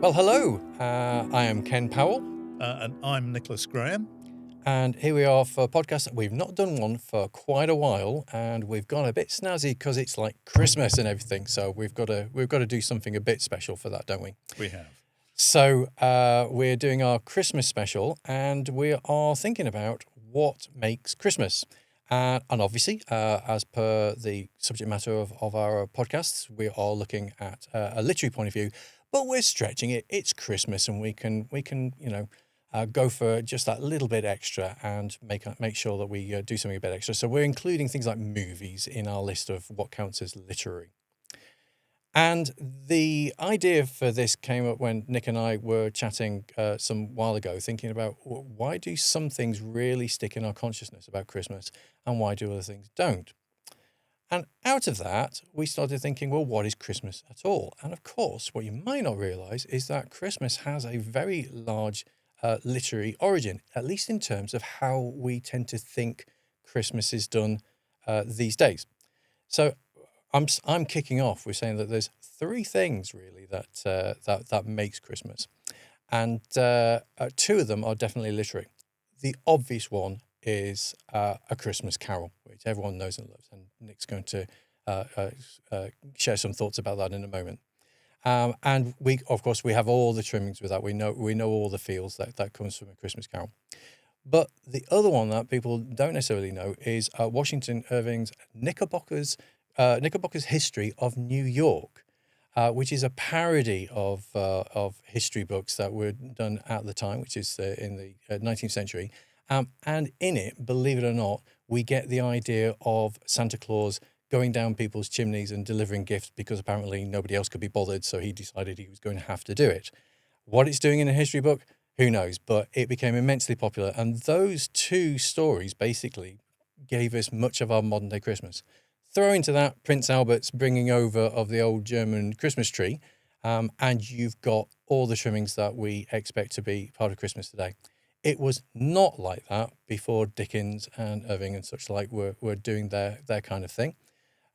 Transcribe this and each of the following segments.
Well, hello. I am Ken Powell, And I'm Nicholas Graham. and here we are for a podcast. We've not done one for quite a while, and we've gone a bit snazzy because it's like Christmas and everything. So we've got to do something a bit special for that, don't we? We have. So we're doing our Christmas special, and we are thinking about what makes Christmas. And obviously, as per the subject matter of our podcasts, we are looking at a literary point of view, but we're stretching it. It's Christmas, and we can go for just that little bit extra and make sure that we do something a bit extra. So we're including things like movies in our list of what counts as literary. And the idea for this came up when Nick and I were chatting some while ago, thinking about why do some things really stick in our consciousness about Christmas and why do other things don't? And out of that, we started thinking, well, what is Christmas at all? And of course, what you might not realize is that Christmas has a very large literary origin, at least in terms of how we tend to think Christmas is done these days. So I'm kicking off with saying that there's three things really that makes Christmas, and two of them are definitely literary. The obvious one is A Christmas Carol, which everyone knows and loves, and Nick's going to share some thoughts about that in a moment. And we, of course, we have all the trimmings with that. We know all the feels that comes from A Christmas Carol. But the other one that people don't necessarily know is Washington Irving's Knickerbocker's History of New York, which is a parody of history books that were done at the time, which is in the 19th century. And in it, believe it or not, we get the idea of Santa Claus going down people's chimneys and delivering gifts because apparently nobody else could be bothered, so he decided he was going to have to do it. What it's doing in a history book, who knows? But it became immensely popular. And those two stories basically gave us much of our modern day Christmas. Throw into that Prince Albert's bringing over of the old German Christmas tree, and you've got all the trimmings that we expect to be part of Christmas today. It was not like that before Dickens and Irving and such like were doing their kind of thing.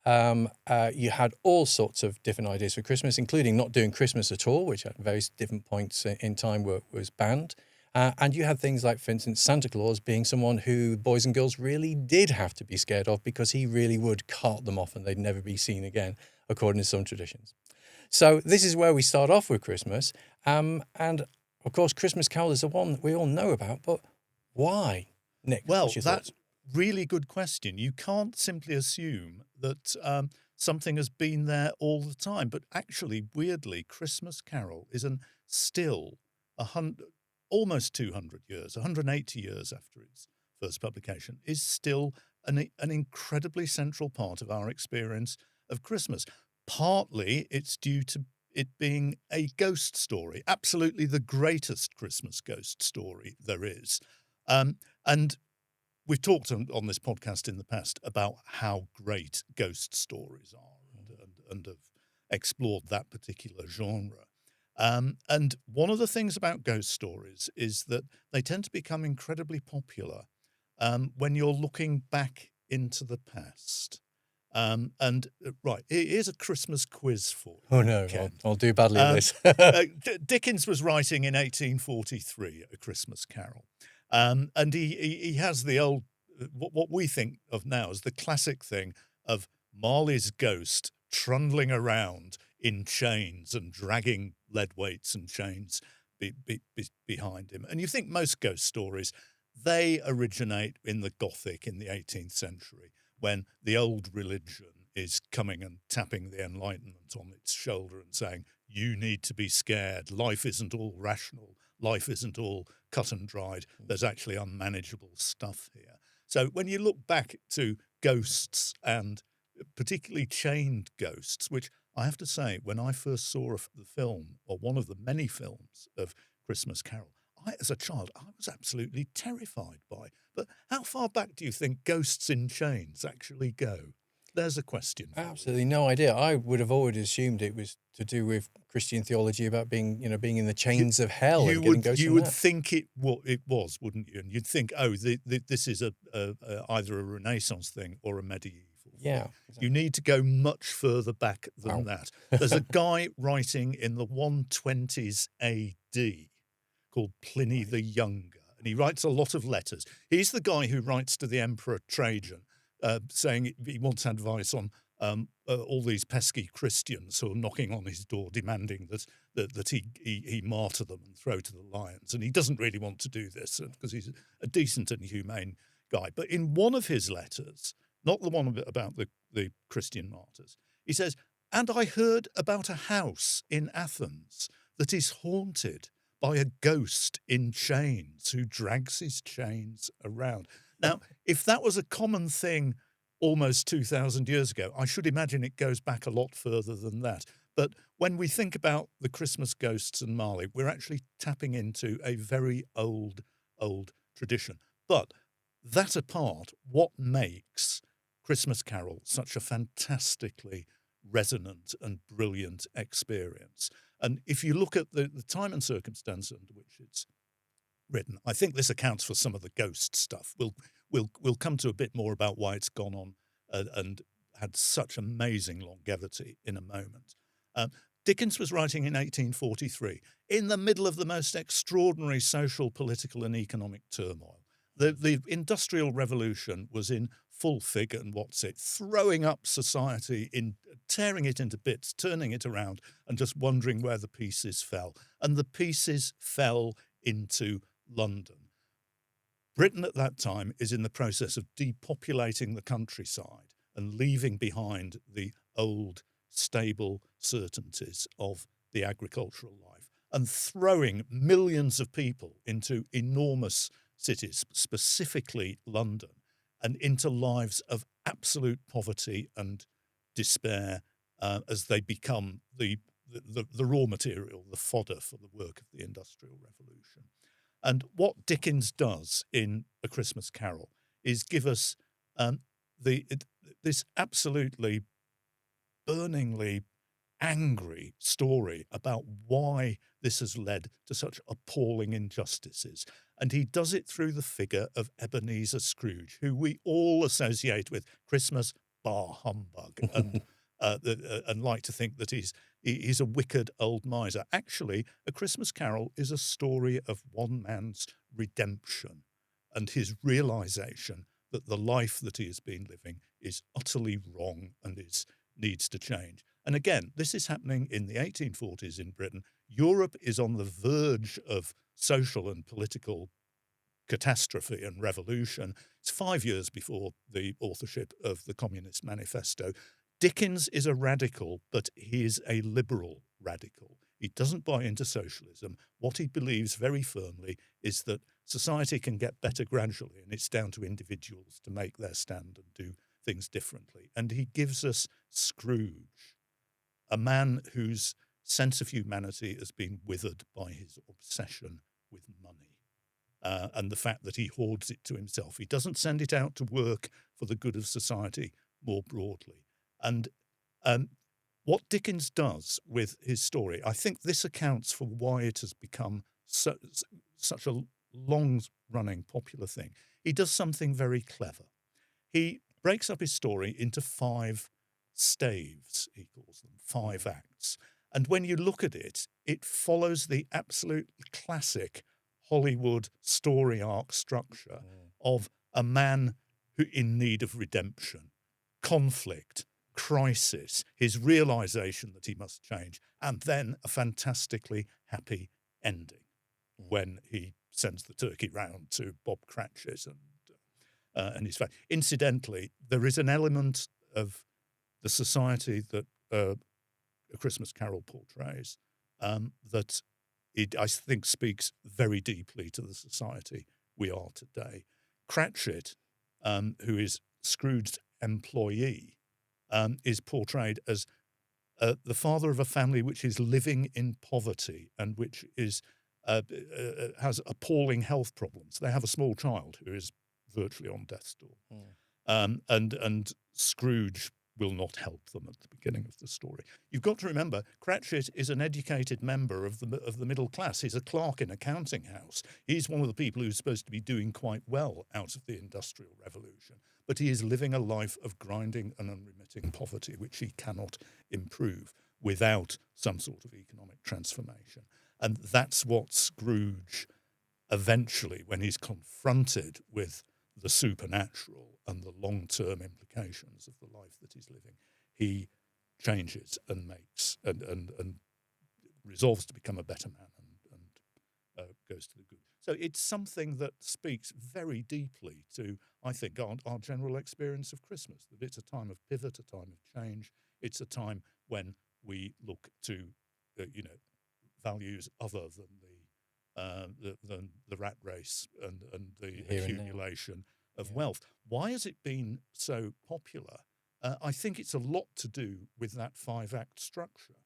You had all sorts of different ideas for Christmas, including not doing Christmas at all, which at various different points in time was banned. And you had things like, for instance, Santa Claus being someone who boys and girls really did have to be scared of because he really would cart them off and they'd never be seen again, according to some traditions. So this is where we start off with Christmas. And of course, Christmas Carol is the one that we all know about, but why? Nick, Well, what's your that's thoughts? really good question. You can't simply assume that something has been there all the time. But actually, weirdly, Christmas Carol is still almost 200 years, 180 years after its first publication, is still an incredibly central part of our experience of Christmas. Partly it's due to it being a ghost story, absolutely the greatest Christmas ghost story there is. And we've talked on this podcast in the past about how great ghost stories are and have explored that particular genre. And one of the things about ghost stories is that they tend to become incredibly popular when you're looking back into the past. Right, here's a Christmas quiz for you. Oh no, Ken. I'll do badly at this. Dickens was writing in 1843 A Christmas Carol, and he has the old what we think of now as the classic thing of Marley's ghost trundling around in chains and dragging lead weights and chains behind him. And you think most ghost stories, they originate in the Gothic in the 18th century, when the old religion is coming and tapping the Enlightenment on its shoulder and saying, you need to be scared. Life isn't all rational. Life isn't all cut and dried. There's actually unmanageable stuff here. So when you look back to ghosts, and particularly chained ghosts, which I have to say, when I first saw the film, or one of the many films of Christmas Carol, as a child, I was absolutely terrified by. But how far back do you think ghosts in chains actually go? There's a question for you. Absolutely no idea. I would have always assumed it was to do with Christian theology about being in the chains of hell and getting ghosts You from would that. think it was, wouldn't you? And you'd think, this is either a Renaissance thing or a medieval Yeah. You need to go much further back than Wow. that. There's a guy writing in the 120s AD called Pliny the Younger, and he writes a lot of letters. He's the guy who writes to the Emperor Trajan, saying he wants advice on all these pesky Christians who are knocking on his door, demanding that he martyr them and throw to the lions. And he doesn't really want to do this because he's a decent and humane guy. But in one of his letters, not the one about the Christian martyrs, he says, "And I heard about a house in Athens that is haunted by a ghost in chains who drags his chains around." Now, if that was a common thing almost 2,000 years ago, I should imagine it goes back a lot further than that. But when we think about the Christmas ghosts and Marley, we're actually tapping into a very old tradition. But that apart, what makes Christmas Carol such a fantastically resonant and brilliant experience? And if you look at the time and circumstance under which it's written, I think this accounts for some of the ghost stuff. We'll come to a bit more about why it's gone on and had such amazing longevity in a moment. Dickens was writing in 1843, in the middle of the most extraordinary social, political, and economic turmoil. The Industrial Revolution was in full fig and throwing up society, tearing it into bits, turning it around, and just wondering where the pieces fell. And the pieces fell into London. Britain at that time is in the process of depopulating the countryside and leaving behind the old, stable certainties of the agricultural life and throwing millions of people into enormous cities, specifically London, and into lives of absolute poverty and despair as they become the raw material, the fodder for the work of the Industrial Revolution. And what Dickens does in A Christmas Carol is give us this absolutely burningly angry story about why this has led to such appalling injustices. And he does it through the figure of Ebenezer Scrooge, who we all associate with Christmas, bar humbug, and like to think that he's a wicked old miser. Actually, A Christmas Carol is a story of one man's redemption and his realization that the life that he has been living is utterly wrong and needs to change. And again, this is happening in the 1840s in Britain. Europe is on the verge of social and political catastrophe and revolution. It's 5 years before the authorship of the Communist Manifesto. Dickens is a radical, but he is a liberal radical. He doesn't buy into socialism. What he believes very firmly is that society can get better gradually, and it's down to individuals to make their stand and do things differently. And he gives us Scrooge, a man whose sense of humanity has been withered by his obsession with money and the fact that he hoards it to himself. He doesn't send it out to work for the good of society more broadly. And what Dickens does with his story, I think this accounts for why it has become such a long-running popular thing. He does something very clever. He breaks up his story into 5 staves, he calls them, 5 acts. And when you look at it, it follows the absolute classic Hollywood story arc structure of a man who in need of redemption, conflict, crisis, his realization that he must change, and then a fantastically happy ending when he sends the turkey round to Bob Cratchit and his family. Incidentally, there is an element of the society that A Christmas Carol portrays that I think speaks very deeply to the society we are today. Cratchit, who is Scrooge's employee, is portrayed as the father of a family which is living in poverty and which is has appalling health problems. They have a small child who is virtually on death's door. And Scrooge will not help them at the beginning of the story. You've got to remember, Cratchit is an educated member of the middle class. He's a clerk in a counting house. He's one of the people who's supposed to be doing quite well out of the Industrial Revolution, but he is living a life of grinding and unremitting poverty, which he cannot improve without some sort of economic transformation. And that's what Scrooge eventually, when he's confronted with the supernatural and the long-term implications of the life that he's living, he changes and makes and resolves to become a better man and goes to the good. So it's something that speaks very deeply to, I think, our general experience of Christmas, that it's a time of pivot, a time of change. It's a time when we look to, values other than the rat race and the Here and now. accumulation of Yeah. wealth. Why has it been so popular? I think it's a lot to do with that 5-act structure,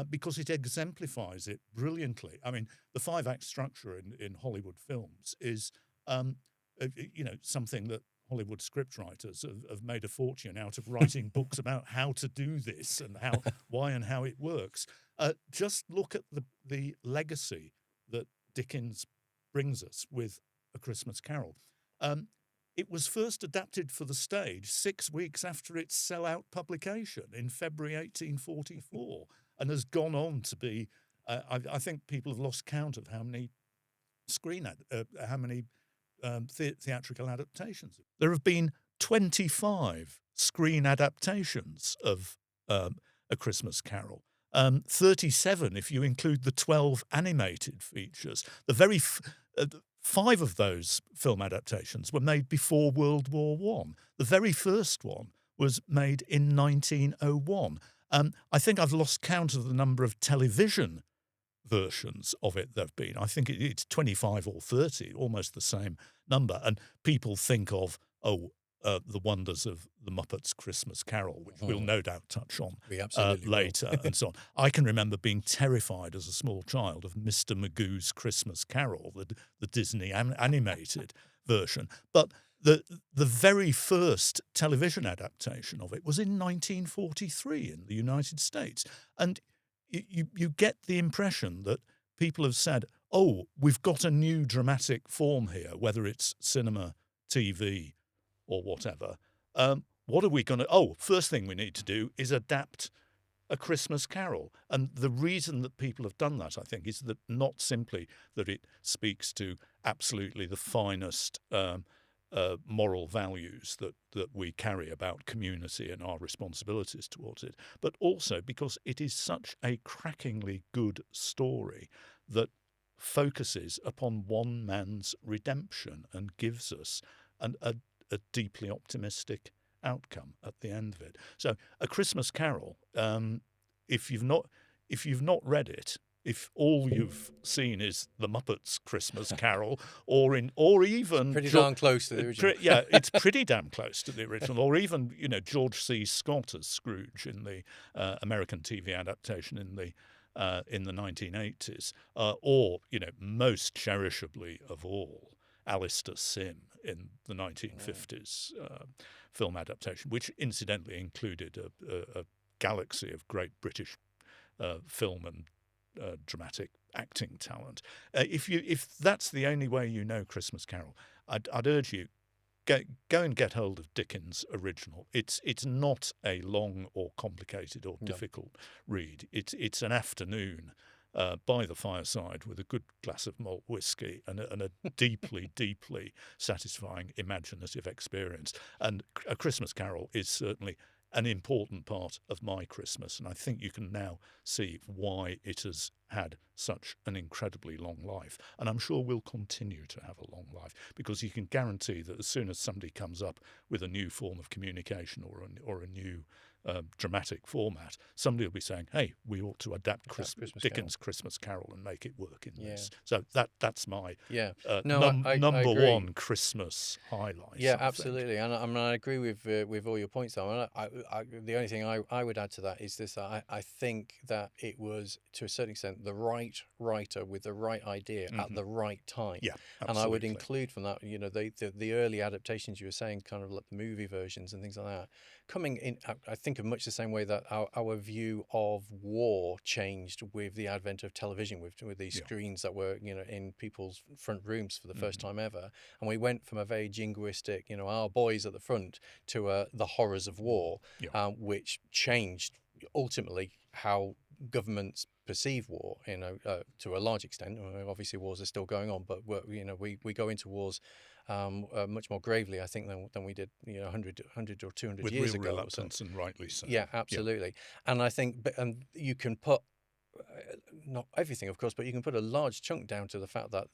because it exemplifies it brilliantly. I mean, the 5-act structure in Hollywood films is, something that Hollywood scriptwriters have made a fortune out of writing books about how to do this and why and how it works. Just look at the legacy that Dickens brings us with A Christmas Carol. It was first adapted for the stage 6 weeks after its sell-out publication in February 1844, and has gone on to be, I think people have lost count of how many theatrical adaptations. There have been 25 screen adaptations of A Christmas Carol. 37 if you include the 12 animated features. The very 5 of those film adaptations were made before World War I. The very first one was made in 1901. I think I've lost count of the number of television versions of it there have been. I think it's 25 or 30, almost the same number. And people think of, the wonders of the Muppets' Christmas Carol, which we'll no doubt touch on We absolutely will. later, and so on. I can remember being terrified as a small child of Mr. Magoo's Christmas Carol, the Disney animated version. But the very first television adaptation of it was in 1943 in the United States. And you get the impression that people have said, we've got a new dramatic form here, whether it's cinema, TV, or whatever. What are we going to... first thing we need to do is adapt A Christmas Carol. And the reason that people have done that, I think, is that not simply that it speaks to absolutely the finest moral values that we carry about community and our responsibilities towards it, but also because it is such a crackingly good story that focuses upon one man's redemption and gives us a deeply optimistic outcome at the end of it. So A Christmas Carol, if you've not read it, if all you've seen is the Muppets' Christmas Carol, or even pretty darn close to the original. It's pretty damn close to the original, or even George C. Scott as Scrooge in the American TV adaptation in the 1980s, or most cherishably of all, Alistair Sim in the 1950s film adaptation, which incidentally included a galaxy of great British film and dramatic acting talent. If that's the only way you know Christmas Carol, I'd urge you go and get hold of Dickens' original. It's not a long or complicated or difficult read. It's an afternoon by the fireside with a good glass of malt whiskey and a deeply, deeply satisfying imaginative experience. And A Christmas Carol is certainly an important part of my Christmas, and I think you can now see why it has had such an incredibly long life. And I'm sure will continue to have a long life, because you can guarantee that as soon as somebody comes up with a new form of communication or a new dramatic format, somebody will be saying, "Hey, we ought to adapt Christmas Dickens' Christmas Carol and make it work in Yeah. this." So that's my No, I number agree. one Christmas highlight. Yeah, I think. absolutely, and I agree with all your points. Though, and the only thing I would add to that is this: I think that it was, to a certain extent, the right writer with the right idea at the right time. Yeah, and I would absolutely. include from that, the early adaptations you were saying, kind of like the movie versions and things like that, coming in. I think of much the same way that our view of war changed with the advent of television, with these screens that were in people's front rooms for the first time ever, and we went from a very jingoistic, our boys at the front, to the horrors of war, which changed ultimately how governments perceive war, to a large extent. Obviously wars are still going on, but we go into wars much more gravely, I think, than we did 100 or 200 with years real ago. reluctance, and rightly so. Yeah, absolutely. And I think, and you can put not everything, of course, but you can put a large chunk down to the fact that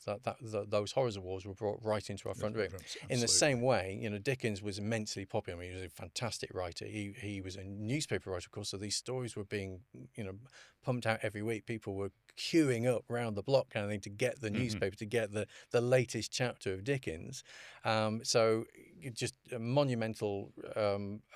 those horrors of wars were brought right into our front room. In the same way, Dickens was immensely popular. I mean, he was a fantastic writer. He was a newspaper writer, of course, so these stories were being pumped out every week. People were queuing up round the block, kind of thing, to get the newspaper, to get the latest chapter of Dickens. So just a monumental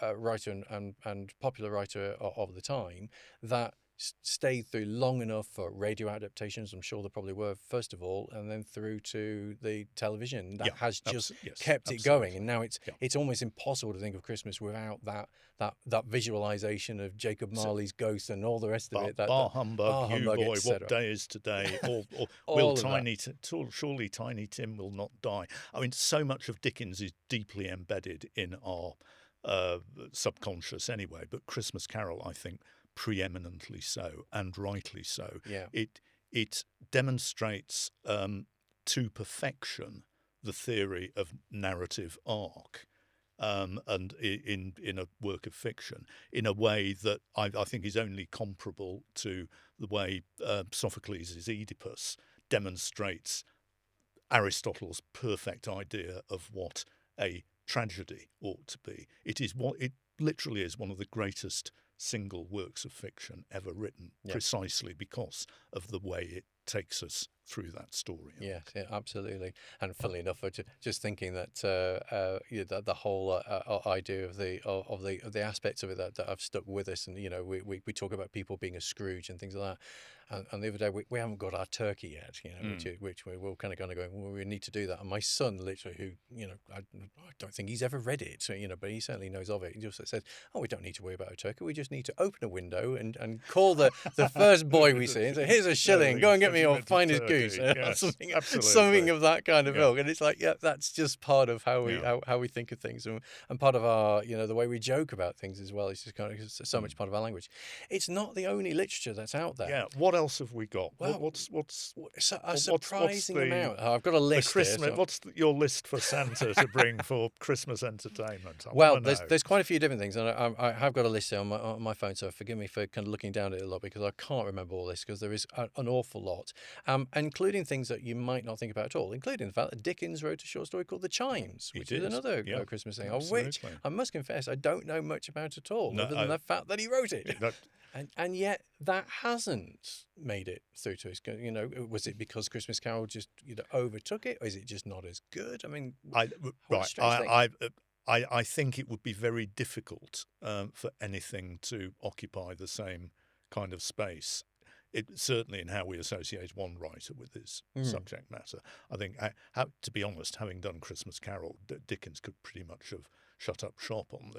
writer and popular writer of the time that stayed through long enough for radio adaptations. I'm sure there probably were, first of all, and then through to the television that has just kept it going. And now it's almost impossible to think of Christmas without that visualization of Jacob Marley's ghost and all the rest of it. Bar humbug, you boy, what day is today? Or surely Tiny Tim will not die. I mean, so much of Dickens is deeply embedded in our subconscious anyway, but Christmas Carol, I think, preeminently so, and rightly so. Yeah. It demonstrates to perfection the theory of narrative arc, and in a work of fiction, in a way that I think is only comparable to the way Sophocles' Oedipus demonstrates Aristotle's perfect idea of what a tragedy ought to be. It literally is one of the greatest single works of fiction ever written, precisely because of the way it takes us through that story. Yes, yeah, absolutely. And funnily enough, just thinking that the whole idea of the aspects of it that have stuck with us, and we talk about people being a Scrooge and things like that. And the other day we haven't got our turkey yet, which we're kind of going, well, we need to do that. And my son, literally, who I don't think he's ever read it, but he certainly knows of it. He just says, "Oh, we don't need to worry about a turkey. We just need to open a window and call the first boy we see and say, 'Here's a shilling. Go and get me your finest goose,' or something of that kind of ilk." And it's like, that's just part of how we think of things, and part of our the way we joke about things as well. It's just kind of so much part of our language. It's not the only literature that's out there. Yeah. What else have we got? Well, what's a surprising amount. I've got a list. Christmas. What's your list for Santa to bring for Christmas entertainment? There's quite a few different things, and I have got a list here on my phone. So forgive me for kind of looking down at it a lot, because I can't remember all this, because there is an awful lot, including things that you might not think about at all, including the fact that Dickens wrote a short story called The Chimes, which is another Christmas thing, of which I must confess I don't know much about at all, other than the fact that he wrote it. And yet that hasn't made it through to us. Was it because Christmas Carol just overtook it, or is it just not as good? I mean, I think it would be very difficult for anything to occupy the same kind of space. Certainly in how we associate one writer with his subject matter. I think, to be honest, having done Christmas Carol, Dickens could pretty much have shut up shop on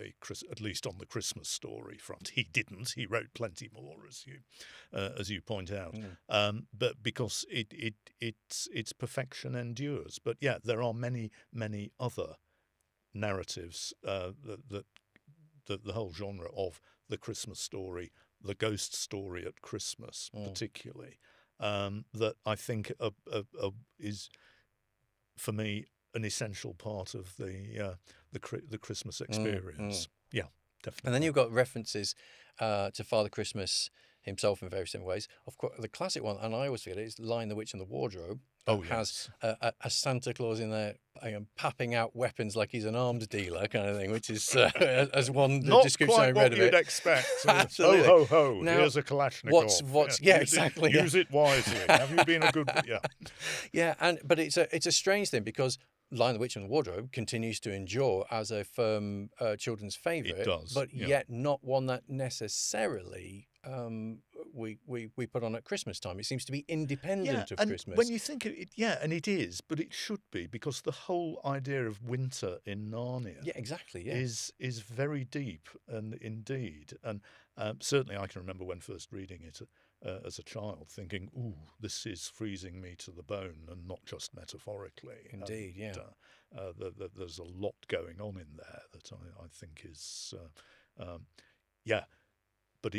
at least on the Christmas story front. He didn't. He wrote plenty more, as you point out. But because its perfection endures. But yeah, there are many other narratives that the whole genre of the Christmas story, the ghost story at Christmas, particularly, that I think is, for me, an essential part of the Christmas experience. Yeah, definitely. And then you've got references to Father Christmas himself in various different ways. Of course, the classic one, and I always forget it, is Lion, the Witch and the Wardrobe, that Oh, has yes. a Santa Claus in there papping out weapons like he's an arms dealer kind of thing, which is as one Not description I quite read what of you'd it. expect. Ho, Absolutely. ho, ho, Now, here's a Kalashnikov. yeah, Use it, exactly. Yeah. use it wisely. Have you been a good... Yeah. Yeah, but it's a strange thing because Lion the Witch and the Wardrobe continues to endure as a firm children's It favourite, does, but yeah. yet not one that necessarily we put on at Christmas time. It seems to be Yeah, independent of and Christmas. when you think of it, yeah, and it is, but it should be, because the whole idea of winter in Narnia Yeah, exactly. Yeah. is very deep, and indeed, and certainly I can remember when first reading it as a child, thinking, "Ooh, this is freezing me to the bone," and not just metaphorically. Indeed, yeah. There's a lot going on in there that I think is, yeah. But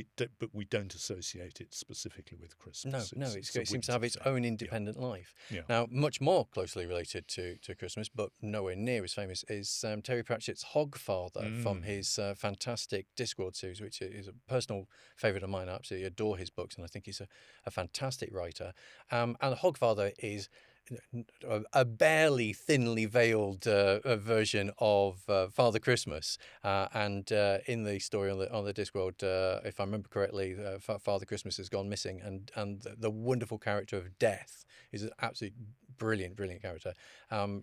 we don't associate it specifically with Christmas. No, It's a it seems to winter have its thing. own Yeah, independent life. yeah. Now, much more closely related to Christmas, but nowhere near as famous, is Terry Pratchett's Hogfather from his fantastic Discworld series, which is a personal favourite of mine. I absolutely adore his books, and I think he's a fantastic writer. And Hogfather is a barely thinly veiled version of Father Christmas, and in the story on the Discworld, if I remember correctly, Father Christmas has gone missing, and the wonderful character of Death is an absolutely brilliant character.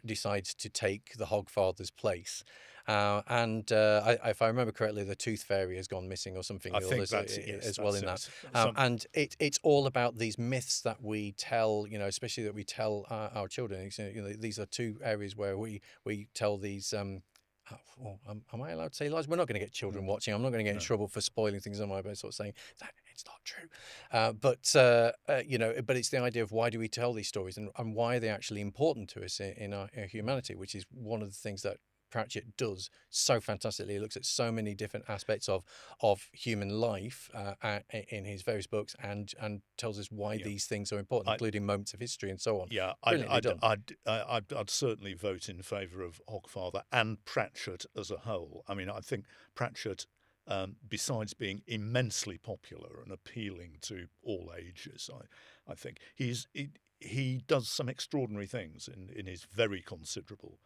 Decides to take the Hogfather's place. If I remember correctly, the Tooth Fairy has gone missing or something I think that's yes, as well in that. some, And it's all about these myths that we tell, especially that we tell our children. These are two areas where we tell these. Am I allowed to say lies? We're not going to get children watching. I'm not going to get in trouble for spoiling things on my own, sort of saying that it's not true. But it's the idea of why do we tell these stories and why are they actually important to us in our humanity, which is one of the things that Pratchett does so fantastically. He looks at so many different aspects of human life in his various books and tells us why these things are important, including moments of history and so on. Yeah, Brilliantly done. I'd certainly vote in favour of Hogfather and Pratchett as a whole. I mean, I think Pratchett, besides being immensely popular and appealing to all ages, I think he does some extraordinary things in his very considerable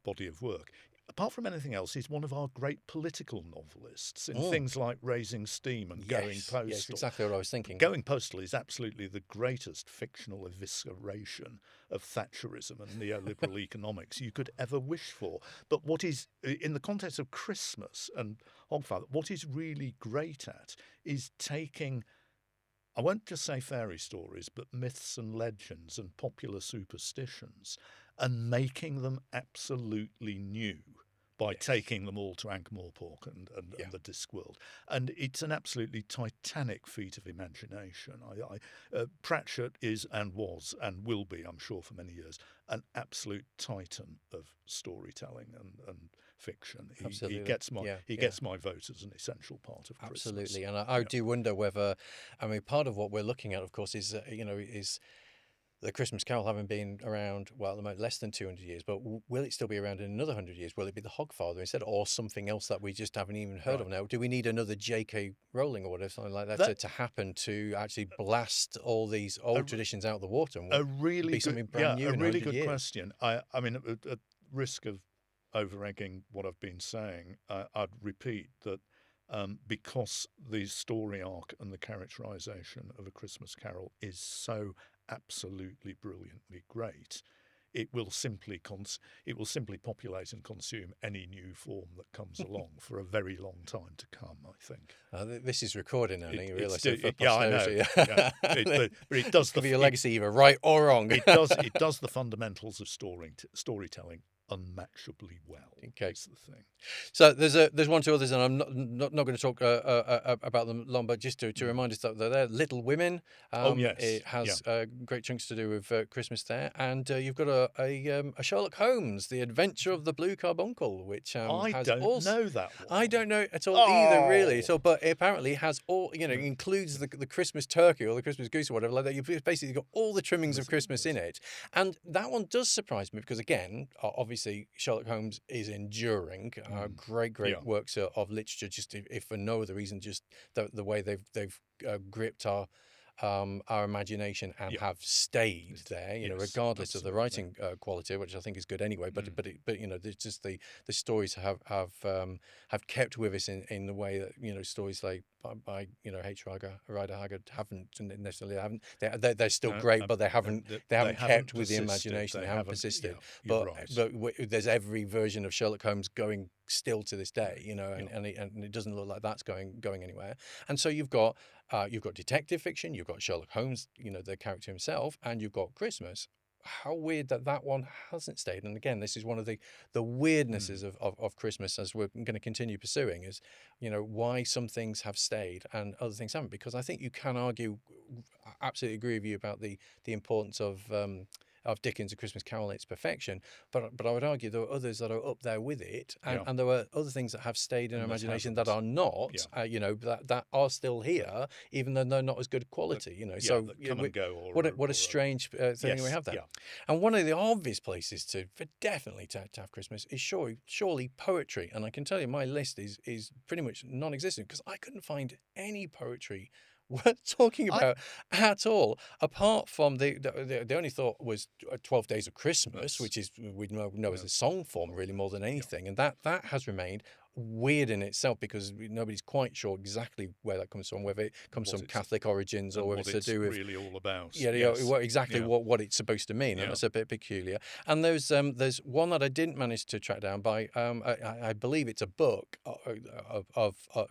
body of work. Apart from anything else, he's one of our great political novelists in things like Raising Steam and Going Postal. Yes, exactly what I was thinking. Going Postal is absolutely the greatest fictional evisceration of Thatcherism and neoliberal economics you could ever wish for. But what is, in the context of Christmas and Hogfather, what is really great at is taking, I won't just say fairy stories, but myths and legends and popular superstitions, and making them absolutely new by taking them all to Ankh-Morpork and the Discworld. And it's an absolutely titanic feat of imagination. Pratchett is and was and will be, I'm sure, for many years, an absolute titan of storytelling and fiction. He gets my vote as an essential part of Christmas. Absolutely, and I do wonder whether, I mean, part of what we're looking at, of course, is is the Christmas Carol having been around, well, at the moment, less than 200 years, but will it still be around in another 100 years? Will it be the Hogfather instead, or something else that we just haven't even heard of now? Do we need another J.K. Rowling or whatever, something like that to happen to actually blast all these old traditions out of the water and be something brand new in 100 years? Question. I mean, at risk of over-egging what I've been saying, I'd repeat that because the story arc and the characterisation of A Christmas Carol is so absolutely brilliantly great, it will simply populate and consume any new form that comes along for a very long time to come, I think. This is recorded now, you realise. Yeah, I know. Yeah. But it does could be a legacy either right or wrong. It does the fundamentals of storytelling unmatchably well. Okay, that's the thing. So there's one or two others, and I'm not going to talk about them long, but just to remind us that they're Little Women. Yes, it has great chunks to do with Christmas there, and you've got a Sherlock Holmes, The Adventure of the Blue Carbuncle, which I don't know that one. I don't know at all either, really. So, but it apparently has all includes the Christmas turkey or the Christmas goose or whatever like that. You've basically got all the trimmings of Christmas in it, and that one does surprise me because again, obviously Sherlock Holmes is enduring. Great works of literature, just if for no other reason, just the way they've gripped our our imagination and Yeah. have stayed there, Yes, regardless of the absolutely. writing quality, which I think is good anyway. But there's just the stories have kept with us in the way that stories like by H. Rider Haggard haven't necessarily haven't. They're still No, great, but they haven't kept with the persisted. imagination. They haven't persisted. Yeah, you're But right. there's every version of Sherlock Holmes going still to this day, Yeah. and it doesn't look like that's going anywhere. And so you've got detective fiction, you've got Sherlock Holmes, the character himself, and you've got Christmas. How weird that one hasn't stayed. And again, this is one of the weirdnesses of Christmas, as we're going to continue pursuing, is why some things have stayed and other things haven't. Because I think you can argue, I absolutely agree with you about the importance of Dickens' A Christmas Carol in its perfection, but I would argue there are others that are up there with it, and there are other things that have stayed in our And that imagination haven't. that are not, Yeah. that are still here, even though they're not as good quality, So That come and go, what a strange thing we yes, have there. yeah. And one of the obvious places for definitely to have Christmas is surely poetry, and I can tell you my list is pretty much non-existent because I couldn't find any poetry worth talking I about at all, apart from the only thought was 12 Days of Christmas, Yes. which is we know as a song form really more than anything, and that has remained weird in itself because nobody's quite sure exactly where that comes from, whether it comes from Catholic origins or whether it's to do with really all about. exactly what it's supposed to mean, and that's a bit peculiar. And there's one that I didn't manage to track down by I believe it's a book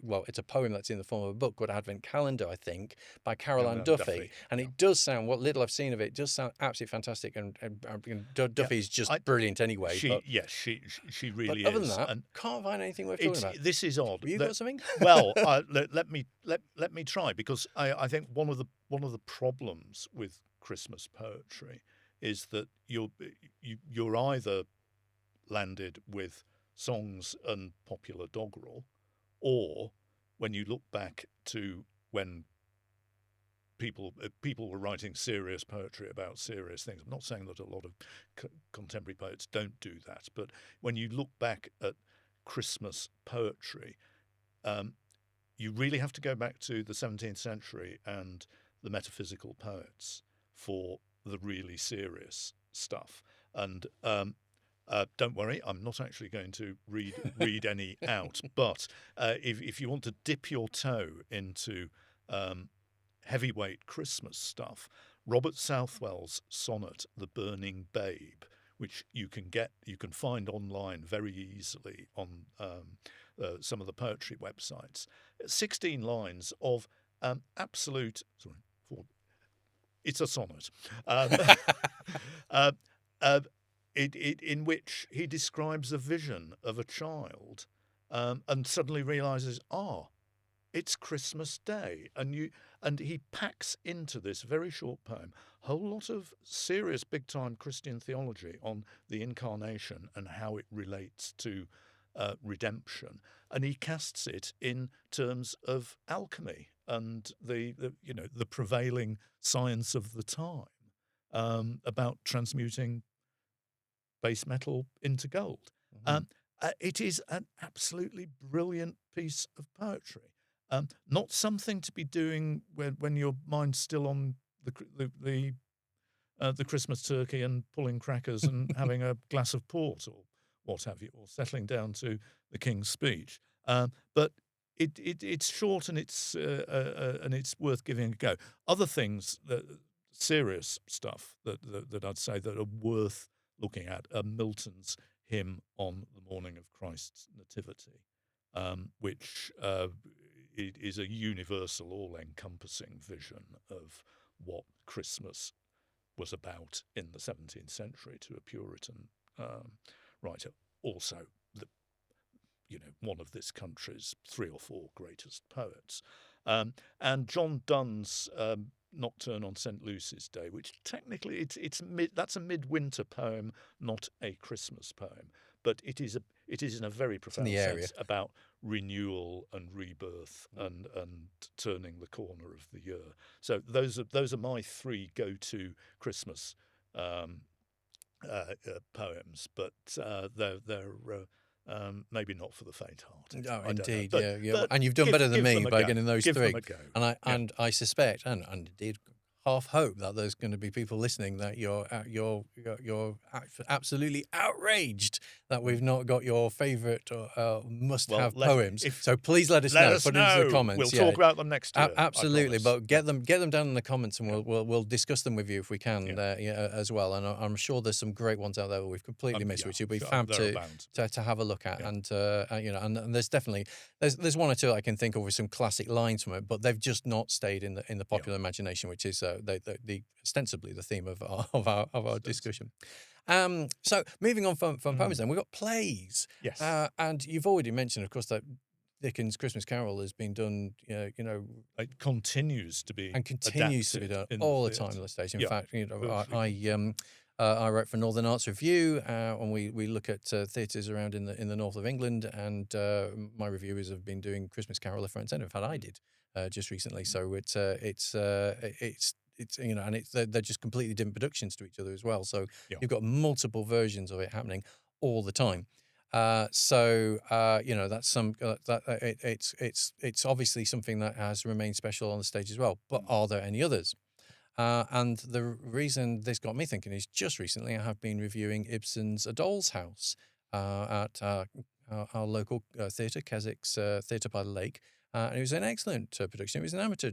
well, it's a poem that's in the form of a book called Advent Calendar, I think, by Caroline Duffy, and it does sound, what little I've seen of it does sound absolutely fantastic, and Duffy's just brilliant anyway. She really but other is. than that, And can't find anything worth talking about. this is odd. Have you got something? Well, let me try, because I think one of the problems with Christmas poetry is that you're either landed with songs and popular doggerel, or when you look back to when people were writing serious poetry about serious things. I'm not saying that a lot of contemporary poets don't do that, but when you look back at Christmas poetry, you really have to go back to the 17th century and the metaphysical poets for the really serious stuff. And don't worry, I'm not actually going to read any out. But if you want to dip your toe into heavyweight Christmas stuff, Robert Southwell's sonnet "The Burning Babe," which you can find online very easily on some of the poetry websites. 16 lines of absolute. Sorry, it's a sonnet. In which he describes a vision of a child, and suddenly realizes, it's Christmas Day, and he packs into this very short poem a whole lot of serious big-time Christian theology on the incarnation and how it relates to redemption, and he casts it in terms of alchemy and the prevailing science of the time, about transmuting base metal into gold. It is an absolutely brilliant piece of poetry. Not something to be doing when your mind's still on the Christmas turkey and pulling crackers and having a glass of port or what have you, or settling down to the King's Speech. But it's short and it's worth giving a go. Other things, serious stuff that I'd say that are worth looking at are Milton's hymn on the morning of Christ's nativity, which is a universal, all-encompassing vision of what Christmas was about in the 17th century to a Puritan writer. Also, one of this country's 3 or 4 greatest poets. And John Donne's Nocturne on St. Lucy's Day, which technically that's a midwinter poem, not a Christmas poem, but it is in a very profound sense about renewal and rebirth and turning the corner of the year. So those are my 3 go-to Christmas poems, but they're Maybe not for the faint-hearted. Oh, I don't know, indeed, yeah, yeah. but And you've done better than give me them a by go. getting those Give them three. a go. And I Yeah. and I suspect, and indeed half hope that there's going to be people listening that you're absolutely outraged that we've not got your favourite Well, must-have poems. if So please let us let know. us Put it into the know. comments. We'll Yeah, talk about them next year. I absolutely. promise. But get them down in the comments, and Yeah. we'll discuss them with you if we can, Yeah. as well. And I'm sure there's some great ones out there that we've completely missed, Yeah, which would be sure, fab there are bound to be. to have a look at. Yeah. And and there's definitely there's one or two I can think of with some classic lines from it, but they've just not stayed in the popular imagination, which is the ostensibly the theme of our discussion. So moving on from poems, then we've got plays. Yes. And you've already mentioned, of course, that Dickens' Christmas Carol has been done, It continues to be and continues to be adapted done in all the theatre. time on the stage. In Yeah, fact, virtually I write for Northern Arts Review, and we look at theatres around in the north of England, and my reviewers have been doing Christmas Carol left, right, and centre. In fact, I did just recently. So it's and they're just completely different productions to each other as well. So Yeah. you've got multiple versions of it happening all the time. That's some it's obviously something that has remained special on the stage as well. But are there any others? And the reason this got me thinking is just recently I have been reviewing Ibsen's A Doll's House at our local theatre, Keswick's Theatre by the Lake. And it was an excellent production. It was an amateur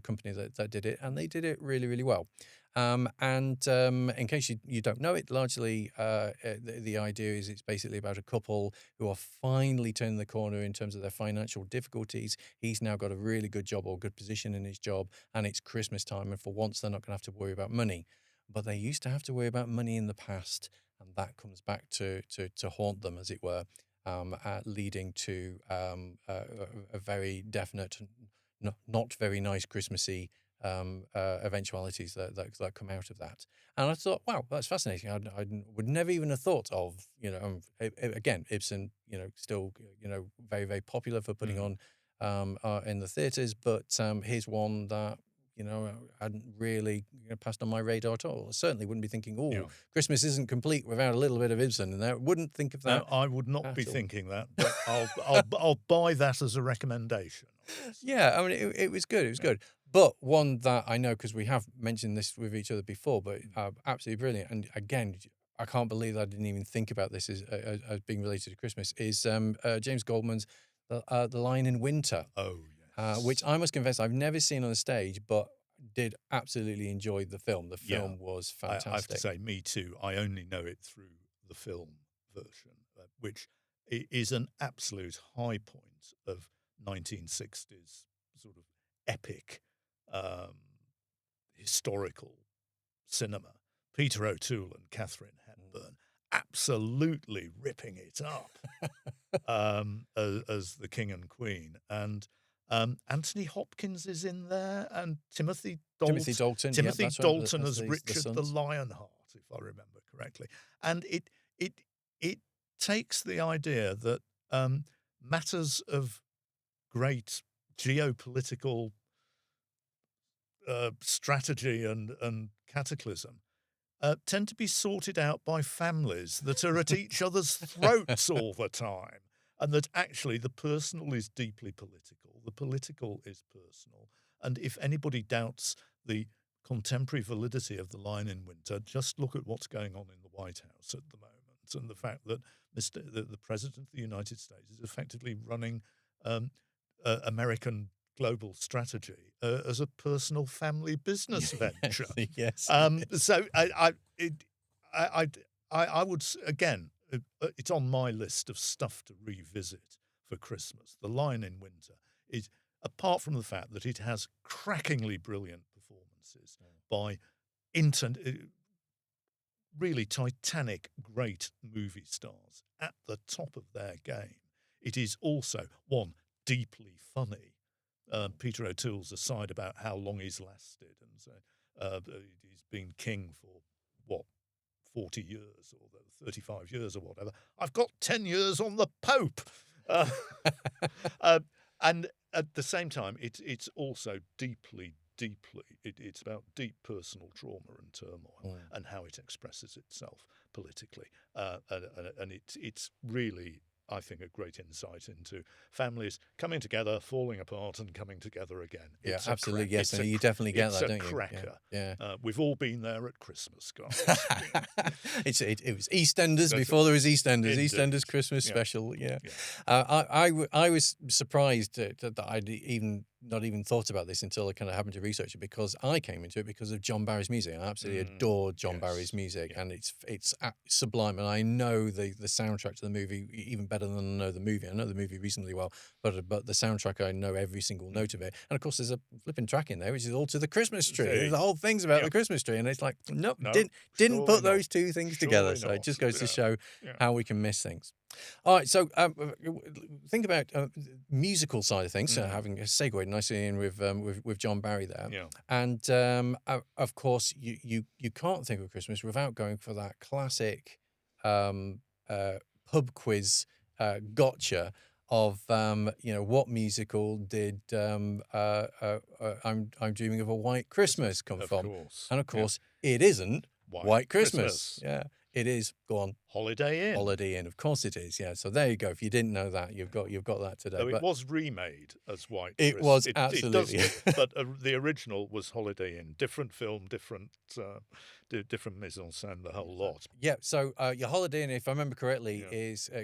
company that did it, and they did it really, really well. In case you don't know it, largely the idea is it's basically about a couple who are finally turning the corner in terms of their financial difficulties. He's now got a really good job or good position in his job, and it's Christmas time, and for once they're not going to have to worry about money. But they used to have to worry about money in the past, and that comes back to haunt them, as it were, leading to a very definite, not very nice Christmassy eventualities that come out of that. And I thought, wow, that's fascinating. I would never even have thought of, again, Ibsen, still, very, very popular for putting on in the theatres, but here's one that, hadn't really passed on my radar at all. I certainly wouldn't be thinking, Christmas isn't complete without a little bit of Ibsen in there. Wouldn't think of that. No, I would not be all. thinking that, but I'll buy that as a recommendation. Yeah, I mean, it was good. It was good. But one that I know, because we have mentioned this with each other before, but absolutely brilliant. And again, I can't believe I didn't even think about this as being related to Christmas, is James Goldman's The Lion in Winter. Oh, yes. Which I must confess I've never seen on the stage, but did absolutely enjoy the film. The film was fantastic. I have to say, me too. I only know it through the film version, which is an absolute high point of 1960s sort of epic historical cinema. Peter O'Toole and Catherine Hepburn absolutely ripping it up as the king and queen. And Anthony Hopkins is in there, and Timothy Dalton. Timothy Dalton as Richard the Lionheart, if I remember correctly. And it takes the idea that matters of great geopolitical strategy and cataclysm tend to be sorted out by families that are at each other's throats all the time, and that actually the personal is deeply political, the political is personal. And if anybody doubts the contemporary validity of The Lion in Winter, just look at what's going on in the White House at the moment, and the fact that the President of the United States is effectively running American global strategy as a personal family business venture. Yes. So I would, again, it's on my list of stuff to revisit for Christmas. The Lion in Winter is, apart from the fact that it has crackingly brilliant performances by really titanic, great movie stars at the top of their game, it is also, one, deeply funny. Peter O'Toole's aside about how long he's lasted, and so he's been king for, 40 years or 35 years or whatever. I've got 10 years on the Pope. And at the same time, it's also deeply, deeply. It's about deep personal trauma and turmoil and how it expresses itself politically, and it's really, I think, a great insight into families coming together, falling apart, and coming together again. Yeah, absolutely. Yes, and you definitely get that, don't you? Cracker. Yeah. We've all been there at Christmas, guys. It was EastEnders before there was EastEnders. Indeed. EastEnders Christmas special. Yeah. I was surprised that I'd not even thought about this until I kind of happened to research it, because I came into it because of John Barry's music. I absolutely adore John Barry's music, and it's sublime. And I know the soundtrack to the movie even better than I know the movie. I know the movie reasonably well, but the soundtrack, I know every single note of it. And of course, there's a flipping track in there which is all to the Christmas tree. The whole thing's about the Christmas tree, and it's like, nope, didn't put those two things together. So it just goes to show how we can miss things. All right, so think about musical side of things. Having segued nicely in with John Barry there, and of course you can't think of Christmas without going for that classic pub quiz gotcha of what musical did I'm Dreaming of a White Christmas come from? And of course it isn't White Christmas. Yeah. It is. Go on. Holiday Inn. Holiday Inn. Of course it is. Yeah. So there you go. If you didn't know that, you've got that today. Though it was remade as White It Christmas. was absolutely. But the original was Holiday Inn. Different film, different mise en scène, the whole lot. Yeah. So your Holiday Inn, if I remember correctly,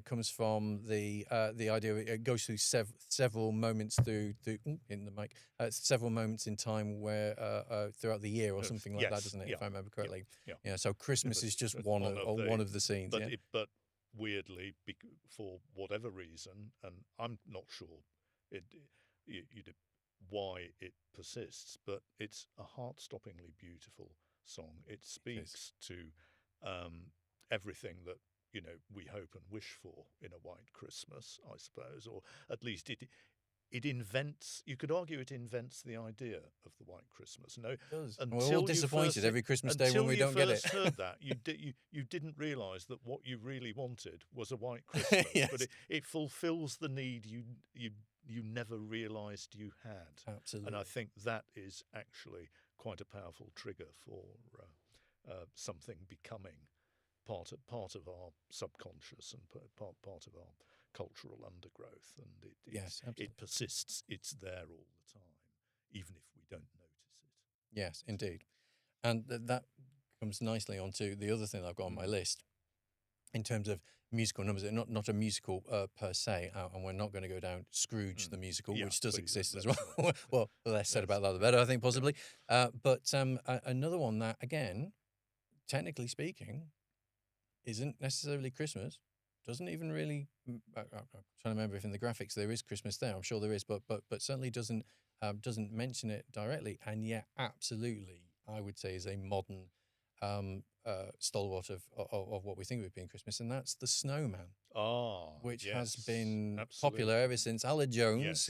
comes from the idea it goes through several moments in the mic, several moments in time where throughout the year or something like that, doesn't it? If I remember correctly. Yeah. So Christmas is just one of the scenes. But weirdly, for whatever reason, and I'm not sure why it persists, but it's a heart-stoppingly beautiful song. It speaks to everything that we hope and wish for in a white Christmas, I suppose, or at least it invents. You could argue it invents the idea of the white Christmas. No, it does. Until we're all disappointed every Christmas day when we don't get it. Until you first heard that, you didn't realise that what you really wanted was a white Christmas. But it fulfills the need you never realised you had. Absolutely. And I think that is actually quite a powerful trigger for something becoming part of our subconscious and part of our cultural undergrowth, and it persists. It's there all the time, even if we don't notice it. Yes, indeed. And that comes nicely onto the other thing I've got on my list in terms of musical numbers. Not a musical per se, and we're not going to go down Scrooge the musical, which does exist as well. Well, the less said about that, the better, I think, possibly. But another one that, again, technically speaking, isn't necessarily Christmas. Doesn't even really. I'm trying to remember if in the graphics there is Christmas there. I'm sure there is, but certainly doesn't mention it directly. And yet, absolutely, I would say is a modern stalwart of what we think of being Christmas, and that's the Snowman. Which has been popular ever since Alan Jones,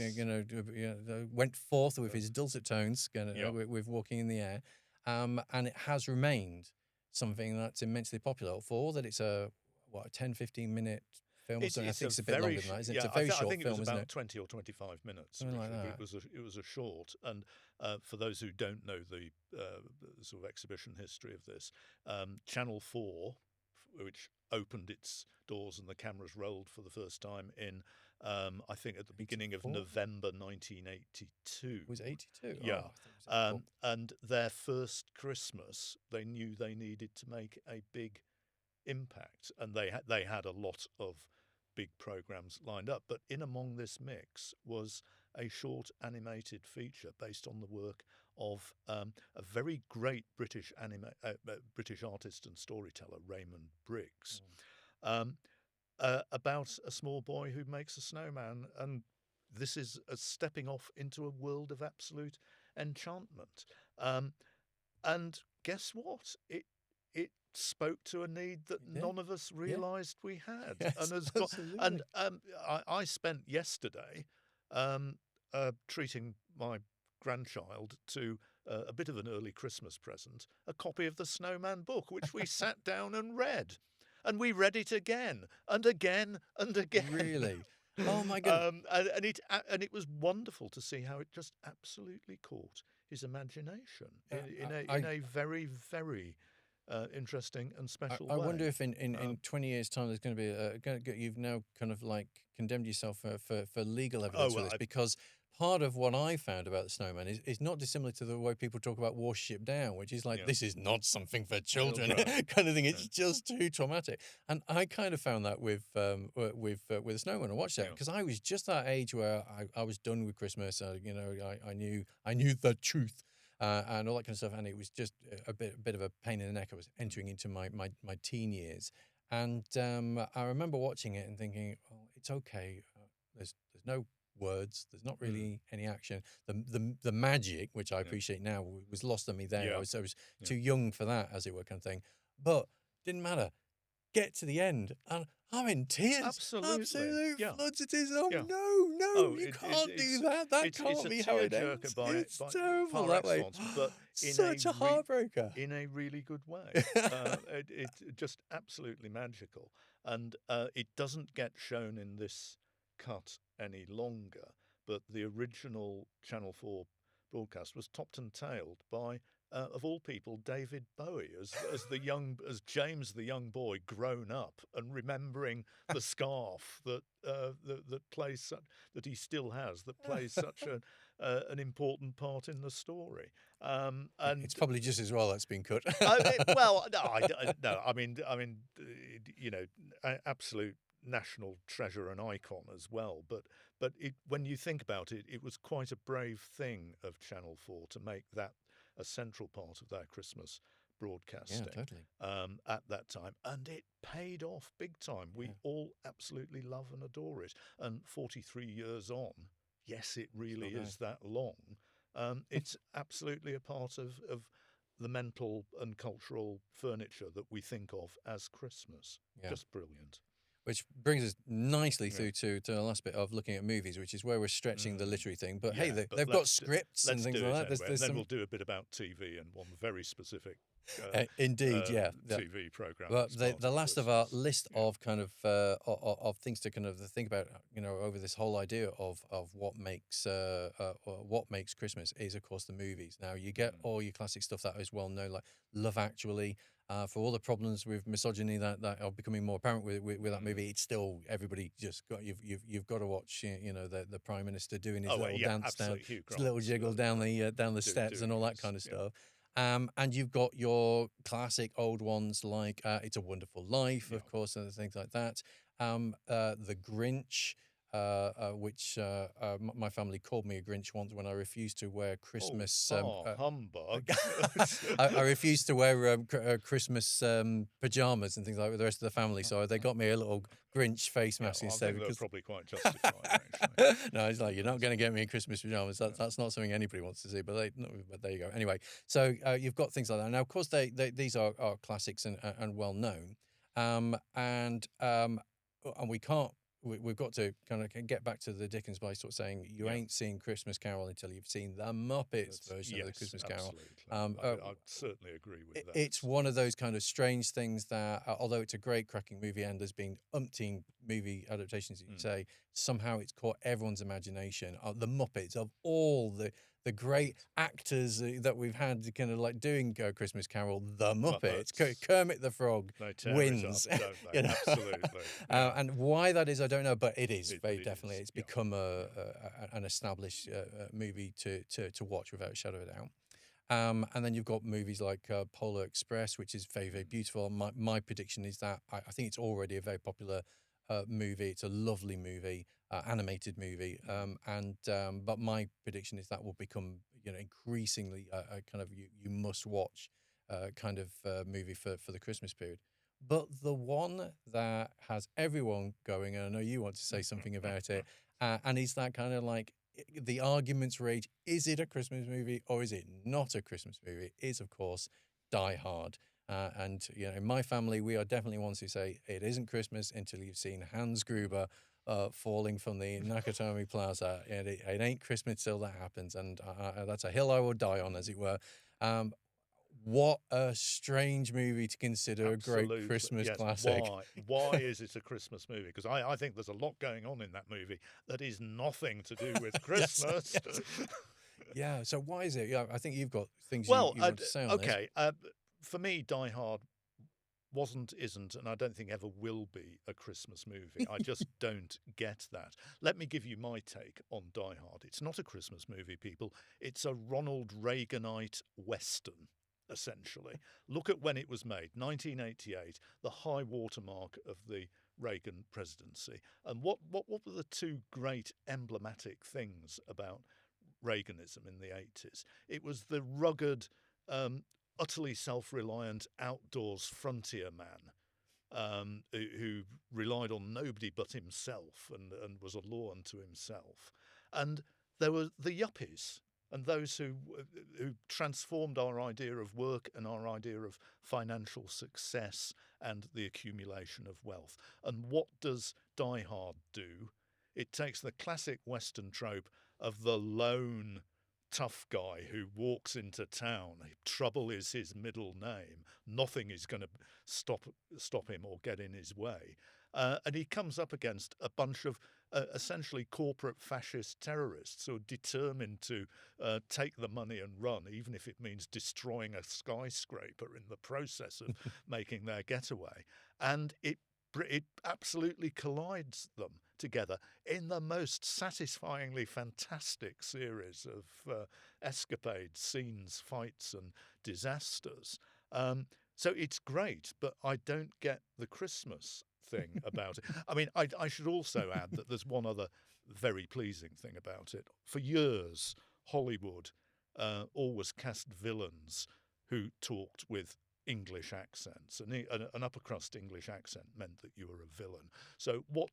went forth with his dulcet tones, with Walking in the Air, and it has remained something that's immensely popular. For all that it's a 10-15 minute film. I think it's a bit longer than that, isn't it? It's a very short film, isn't it? I think it was about 20 or 25 minutes. Something like that. It was a short. And for those who don't know the sort of exhibition history of this, Channel 4, which opened its doors and the cameras rolled for the first time in, I think at the beginning of November 1982. Was it 82? Yeah. Oh, and their first Christmas, they knew they needed to make a big impact, and they had a lot of big programs lined up, but in among this mix was a short animated feature based on the work of a very great British artist and storyteller, Raymond Briggs, about a small boy who makes a snowman, and this is a stepping off into a world of absolute enchantment. And guess what? It spoke to a need that none of us realised we had. Yes, and I spent yesterday treating my grandchild to a bit of an early Christmas present, a copy of the Snowman book, which we sat down and read. And we read it again and again and again. Really? Oh my goodness! And it was wonderful to see how it just absolutely caught his imagination in I a very, very interesting and special I way. wonder if in 20 years' time there's going to be you've now kind of like condemned yourself for legal evidence for well, this, because part of what I found about the snowman is not dissimilar to the way people talk about Warship Down, which is like, this is not something for children kind of thing. It's just too traumatic. And I kind of found that with the snowman. I watched that because I was just that age where I was done with Christmas. I knew the truth. And all that kind of stuff, and it was just a bit of a pain in the neck. I was entering into my teen years, and I remember watching it and thinking, "Well, it's okay. There's no words. There's not really any action. The magic, which I appreciate now, was lost on me there. I was too young for that, as it were, kind of thing. But didn't matter. Get to the end, and I'm in tears. Absolutely. Absolute floods of tears. Oh, no, you can't do that. That can't be how it ends. It's terrible that way. But such a heartbreaker. In a really good way. It's just absolutely magical. And it doesn't get shown in this cut any longer, but the original Channel 4 broadcast was topped and tailed by of all people, David Bowie as James the young boy grown up and remembering the scarf that plays that he still has, that plays such an important part in the story. And it's probably just as well that's been cut. Well, no, I mean, absolute national treasure and icon as well. But when you think about it, it was quite a brave thing of Channel 4 to make that a central part of their Christmas broadcasting. Yeah, totally. At that time, and it paid off big time. We all absolutely love and adore it. And 43 years on, yes, it really is that long. It's absolutely a part of the mental and cultural furniture that we think of as Christmas. Just brilliant. Which brings us nicely through to the last bit of looking at movies, which is where we're stretching the literary thing. But hey, they've got scripts and things like that. Anyway. Then we'll do a bit about TV and one very specific indeed, TV program. Well, the last of our list of kind of things to kind of think about, over this whole idea of what makes Christmas is, of course, the movies. Now you get all your classic stuff that is well known, like Love Actually. For all the problems with misogyny that are becoming more apparent with that movie, it's still everybody just got you've got to watch the Prime Minister doing his little dance down, his little jiggle down the steps and all that kind of stuff. And you've got your classic old ones like It's a Wonderful Life, of course, and things like that. The Grinch, which my family called me a Grinch once when I refused to wear Christmas. Humbug! I refused to wear Christmas pajamas and things like that with the rest of the family, so they got me a little Grinch face mask instead. I think that's probably quite justified, actually. No, it's like, you're not going to get me in Christmas pajamas. That's not something anybody wants to see. But there you go. Anyway, so you've got things like that. Now, of course, these are classics and well known, and we can't. We've got to kind of get back to the Dickens by sort of saying you ain't seen Christmas Carol until you've seen the Muppets version of the Christmas Carol. I certainly agree with that. It's one of those kind of strange things that, although it's a great cracking movie and there's been umpteen movie adaptations, you say, somehow it's caught everyone's imagination. The Muppets, of all the great actors that we've had kind of like doing Christmas Carol, the Muppets, Kermit the Frog wins. Absolutely. And why that is, I don't know, but it is very definitely. It's become an established movie to watch without a shadow of a doubt. And then you've got movies like Polar Express, which is very, very beautiful. My prediction is that I think it's already a very popular movie. It's a lovely movie, animated movie, but my prediction is that will become increasingly a kind of you must watch kind of movie for the Christmas period. But the one that has everyone going, and I know you want to say something about it, and is that kind of like the arguments rage: is it a Christmas movie or is it not a Christmas movie? Is, of course, Die Hard. And in my family, we are definitely ones who say it isn't Christmas until you've seen Hans Gruber falling from the Nakatomi Plaza. It ain't Christmas till that happens, and that's a hill I will die on, as it were. What a strange movie to consider a great Christmas classic. Why is it a Christmas movie? Because I think there's a lot going on in that movie that is nothing to do with Christmas. Yes. Yeah. So why is it? Yeah, I think you've got things Well, you want to say on this. okay. For me, Die Hard wasn't, isn't, and I don't think ever will be a Christmas movie. I just don't get that. Let me give you my take on Die Hard. It's not a Christmas movie, people. It's a Ronald Reaganite Western, essentially. Look at when it was made, 1988, the high watermark of the Reagan presidency. And what were the two great emblematic things about Reaganism in the 80s? It was the rugged, utterly self-reliant outdoors frontier man, who relied on nobody but himself and was a law unto himself. And there were the yuppies and those who transformed our idea of work and our idea of financial success and the accumulation of wealth. And what does Die Hard do? It takes the classic Western trope of the lone tough guy who walks into town. Trouble is his middle name. Nothing is going to stop him or get in his way. And he comes up against a bunch of essentially corporate fascist terrorists who are determined to take the money and run, even if it means destroying a skyscraper in the process of making their getaway. And it absolutely collides them together in the most satisfyingly fantastic series of escapades, scenes, fights, and disasters. So it's great, but I don't get the Christmas thing about it. I mean, I should also add that there's one other very pleasing thing about it. For years, Hollywood always cast villains who talked with English accents. An upper crust English accent meant that you were a villain. So what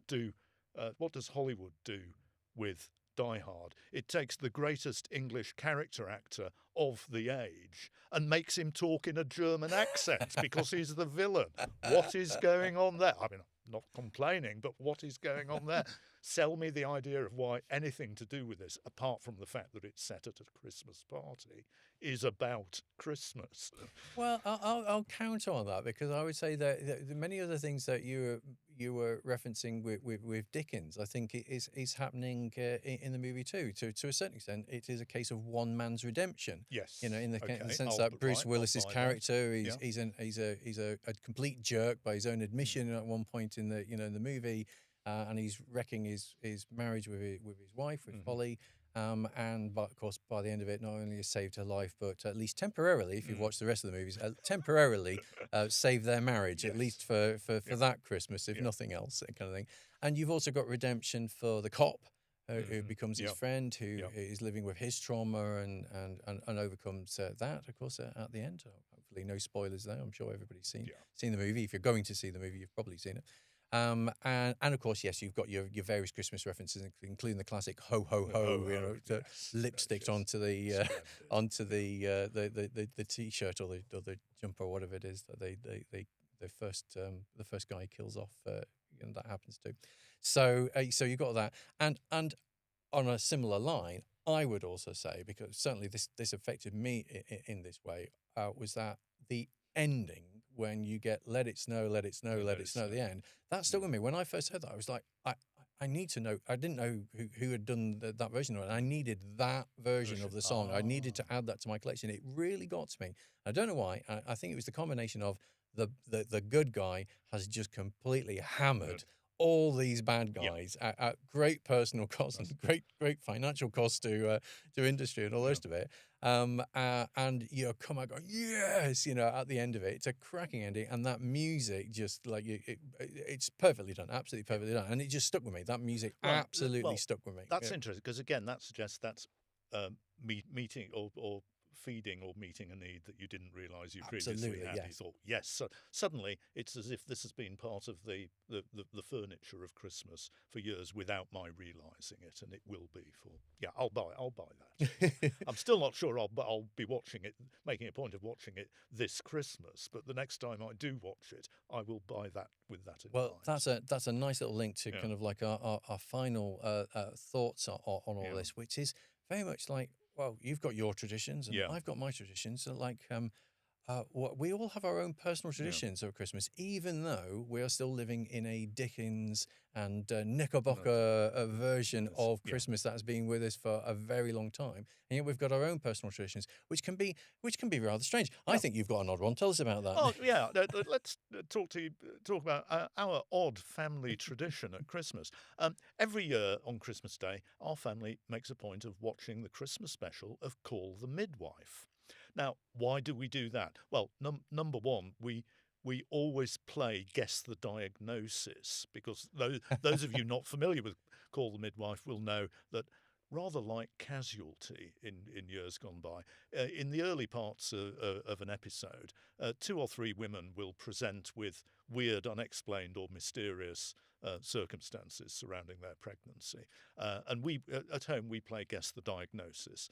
does Hollywood do with Die Hard? It takes the greatest English character actor of the age and makes him talk in a German accent because he's the villain. What is going on there? I mean, I'm not complaining, but what is going on there? Sell me the idea of why anything to do with this, apart from the fact that it's set at a Christmas party, is about Christmas. Well, I'll counter on that because I would say that many of the things that you were referencing with Dickens, I think is happening in the movie too. To a certain extent, it is a case of one man's redemption. Yes. You know, in the Okay. sense that Bruce Willis's buy that. character, Yeah. he's a complete jerk by his own admission at one point in the movie, and he's wrecking his marriage with his wife, with Polly. But of course, by the end of it, not only has saved her life, but at least temporarily, if you've watched the rest of the movies, temporarily saved their marriage, at least for that Christmas, if nothing else, that kind of thing. And you've also got redemption for the cop, who becomes his friend, who is living with his trauma and overcomes that, of course, at the end. Hopefully, no spoilers there. I'm sure everybody's seen the movie. If you're going to see the movie, you've probably seen it. And of course, yes, you've got your various Christmas references, including the classic "ho ho ho," lipsticked onto the t-shirt or the jumper or whatever it is that the first guy kills off. That happens too. So you got that, and on a similar line, I would also say, because certainly this affected me in this way, was that the ending when you get let it snow, let it snow, let it snow at the end, that stuck with me. When I first heard that, I was like, I need to know. I didn't know who had done that version of it. I needed that version of the song. I needed to add that to my collection. It really got to me. I don't know why. I think it was the combination of the good guy has just completely hammered all these bad guys at great personal cost and great financial cost to industry and all the rest of it. And you come out going, yes, at the end of it, it's a cracking ending, and that music just like it's perfectly done, absolutely perfectly done, and it just stuck with me. That music absolutely stuck with me. That's interesting because again, that suggests that's meeting or feeding or meeting a need that you didn't realise you previously had. Yes. You thought, yes. So suddenly, it's as if this has been part of the furniture of Christmas for years without my realising it, and it will be for. Yeah, I'll buy that. I'm still not sure I'll be watching it, making a point of watching it this Christmas. But the next time I do watch it, I will buy that with that in mind. Well, that's a nice little link to kind of like our final thoughts on all this, which is very much like, well, you've got your traditions and I've got my traditions. So like, We all have our own personal Yeah, traditions of Christmas, even though we are still living in a Dickens and no, Knickerbocker version yes, of yeah. Christmas that has been with us for a very long time, and yet we've got our own personal traditions, which can be rather strange. I Yeah. think you've got an odd one. Tell us about that. Oh, yeah. Let's talk about our odd family tradition at Christmas. Every year on Christmas Day, our family makes a point of watching the Christmas special of Call the Midwife. Now, why do we do that? Well, number one, we always play Guess the Diagnosis, because those of you not familiar with Call the Midwife will know that, rather like Casualty in years gone by, in the early parts of an episode, two or three women will present with weird, unexplained, or mysterious circumstances surrounding their pregnancy. And we at home we play Guess the Diagnosis.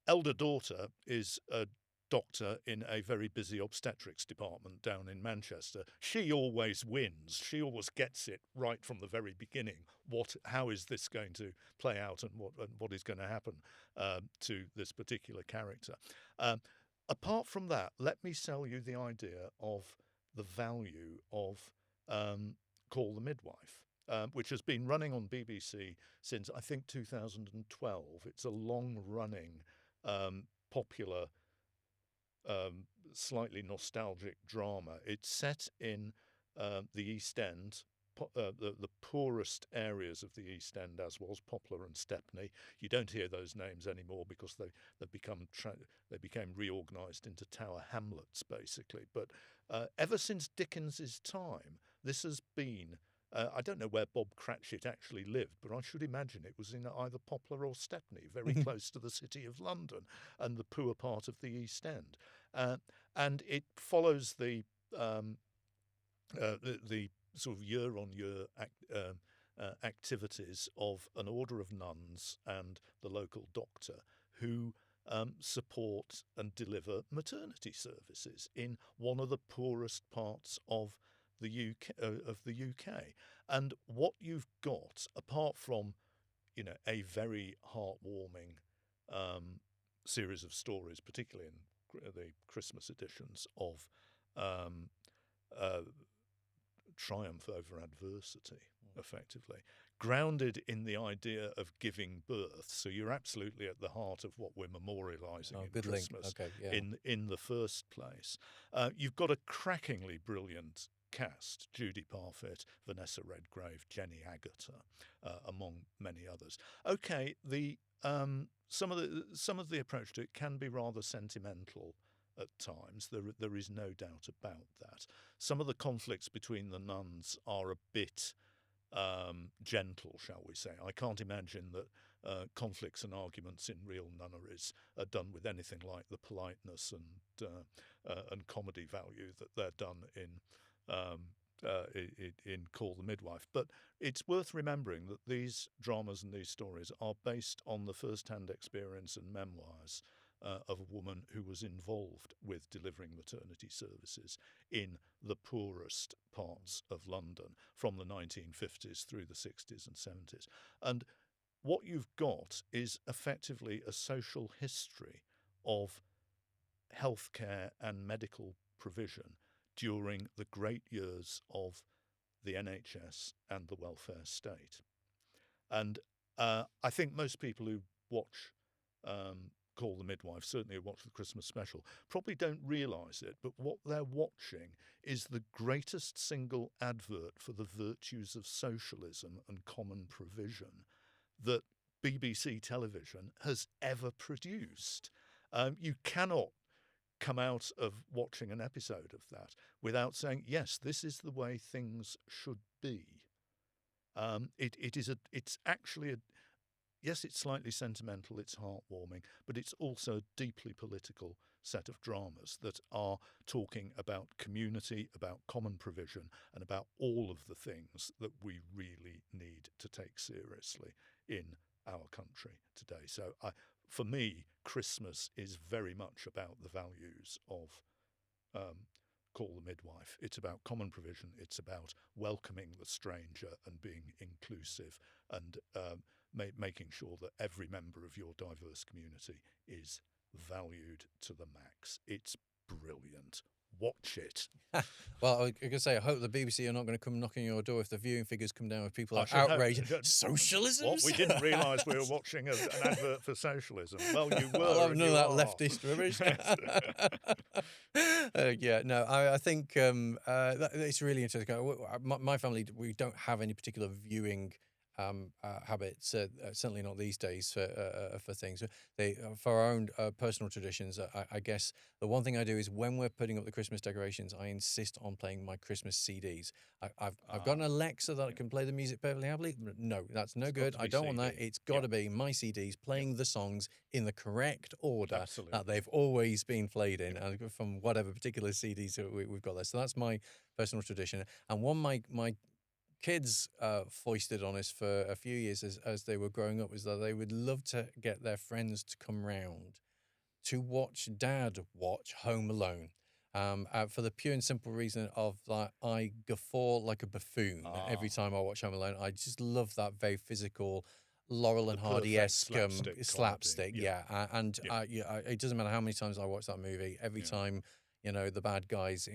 Elder daughter is a doctor in a very busy obstetrics department down in Manchester. She always wins. She always gets it right from the very beginning. How is this going to play out, and what is going to happen to this particular character? Apart from that, let me sell you the idea of the value of Call the Midwife, which has been running on BBC since, I think, 2012. It's a long-running, popular, slightly nostalgic drama. It's set in the East End, the poorest areas of the East End, as was Poplar and Stepney. You don't hear those names anymore because they became reorganised into Tower Hamlets, basically. But ever since Dickens's time, this has been. I don't know where Bob Cratchit actually lived, but I should imagine it was in either Poplar or Stepney, very close to the City of London and the poor part of the East End. And it follows the sort of year-on-year activities of an order of nuns and the local doctor who support and deliver maternity services in one of the poorest parts of the UK. And what you've got, apart from a very heartwarming series of stories, particularly in the Christmas editions of um, uh, triumph over adversity, effectively, grounded in the idea of giving birth. So you're absolutely at the heart of what we're memorialising Oh, in good link. Christmas Okay, yeah. in the first place. You've got a crackingly brilliant cast: Judy Parfitt, Vanessa Redgrave, Jenny Agutter, among many others. Okay, some of the approach to it can be rather sentimental at times. There is no doubt about that. Some of the conflicts between the nuns are a bit gentle, shall we say. I can't imagine that conflicts and arguments in real nunneries are done with anything like the politeness and comedy value that they're done in Call the Midwife. But it's worth remembering that these dramas and these stories are based on the first-hand experience and memoirs of a woman who was involved with delivering maternity services in the poorest parts of London from the 1950s through the 60s and 70s. And what you've got is effectively a social history of healthcare and medical provision during the great years of the NHS and the welfare state. And I think most people who watch Call the Midwife, certainly who watch the Christmas special, probably don't realise it, but what they're watching is the greatest single advert for the virtues of socialism and common provision that BBC television has ever produced. You cannot come out of watching an episode of that without saying, yes, this is the way things should be. It's actually yes, it's slightly sentimental, it's heartwarming, but it's also a deeply political set of dramas that are talking about community, about common provision, and about all of the things that we really need to take seriously in our country today. So for me, Christmas is very much about the values of Call the Midwife. It's about common provision. It's about welcoming the stranger and being inclusive and making sure that every member of your diverse community is valued to the max. It's brilliant. Watch it. Well, I was going to say, I hope the BBC are not going to come knocking on your door if the viewing figures come down with people I are should hope- outraged. Socialism? What? We didn't realise we were watching an advert for socialism. Well, you were. I'll have and none of you that are. leftist rubbish. Yeah, no, I think it's really interesting. My family, we don't have any particular viewing habits. Certainly not these days for things. For our own personal traditions, I guess the one thing I do is when we're putting up the Christmas decorations, I insist on playing my Christmas CDs. I've got an Alexa that can play the music perfectly happily. No, that's no good. I don't want that. It's got to be my CDs playing the songs in the correct order Absolutely. that they've always been played in, and from whatever particular CDs that we've got there. So that's my personal tradition. And one my kids foisted on us for a few years as they were growing up was that they would love to get their friends to come round to watch Dad watch Home Alone. For the pure and simple reason of that I guffaw like a buffoon every time I watch Home Alone. I just love that very physical Laurel and Hardy-esque slapstick. It doesn't matter how many times I watch that movie. Every time, the bad guys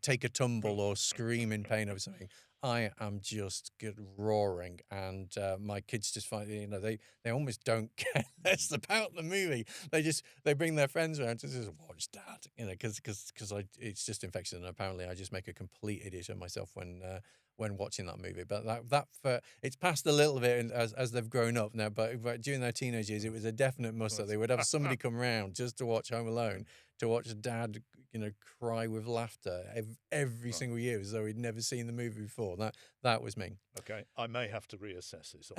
take a tumble or scream in pain over something, I am just roaring. And my kids just find, they almost don't care less about the movie. They bring their friends around to just watch Dad, because it's just infectious. And apparently I just make a complete idiot of myself when watching that movie. But it's passed a little bit as they've grown up now. But during their teenage years, it was a definite must that they would have somebody come round just to watch Home Alone, to watch Dad, cry with laughter every single year as though he'd never seen the movie before. That was me. Okay, I may have to reassess this.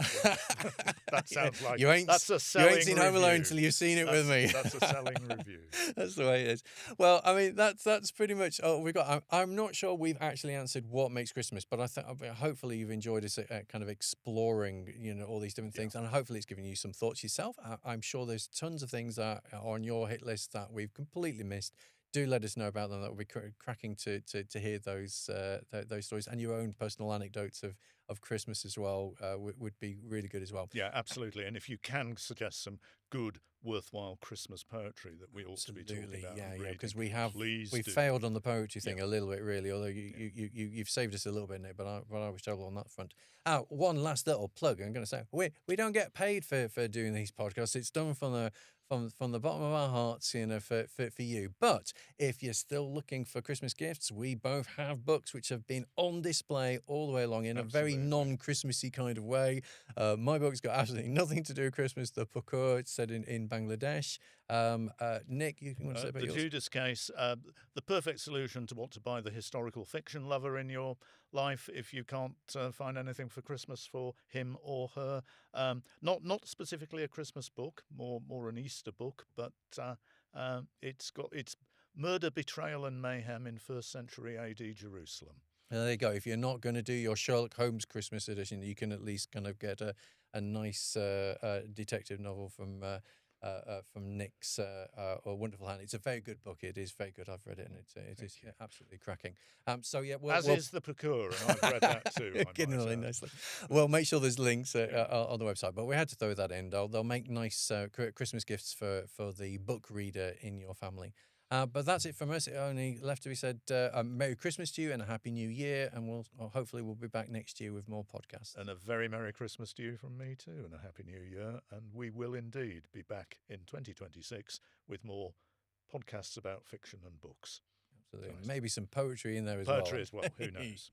That sounds like that's a selling review. You ain't seen Home Alone until you've seen it with me. That's a selling review. That's the way it is. Well, I mean, that's pretty much all we've got. I'm not sure we've actually answered what makes Christmas, but hopefully you've enjoyed us kind of exploring, all these different things, and hopefully it's given you some thoughts yourself. I'm sure there's tons of things that are on your hit list that we've completely missed. Do let us know about them. That would be cracking to hear those stories, and your own personal anecdotes of Christmas as well would be really good as well. Yeah, absolutely. And if you can suggest some good, worthwhile Christmas poetry that we ought to be talking about, because we do. failed on the poetry thing a little bit, really. Although you've saved us a little bit, Nick, but I was trouble on that front. One last little plug. I'm going to say we don't get paid for doing these podcasts. It's done from the bottom of our hearts, for you. But if you're still looking for Christmas gifts, we both have books which have been on display all the way along in a very non-Christmassy kind of way. My book's got absolutely nothing to do with Christmas. The Pukur, it's set in Bangladesh. Nick, you want to say about yours? The Judas Case, the perfect solution to what to buy the historical fiction lover in your life if you can't find anything for Christmas for him or her. Not specifically a Christmas book, more an Easter book, but it's murder, betrayal, and mayhem in first century AD Jerusalem. There you go. If you're not going to do your Sherlock Holmes Christmas edition, you can at least kind of get a nice detective novel from Nick's wonderful hand. It's a very good book. It is very good. I've read it, and it is absolutely cracking. Is the Procure, and I've read that too. Getting on nicely. Well, make sure there's links on the website. But we had to throw that in. They'll make nice Christmas gifts for the book reader in your family. But that's it from us. It only left to be said, Merry Christmas to you and a Happy New Year. And hopefully we'll be back next year with more podcasts. And a very Merry Christmas to you from me too, and a Happy New Year. And we will indeed be back in 2026 with more podcasts about fiction and books. Absolutely. Maybe some poetry in there as well. Poetry as well. Who knows?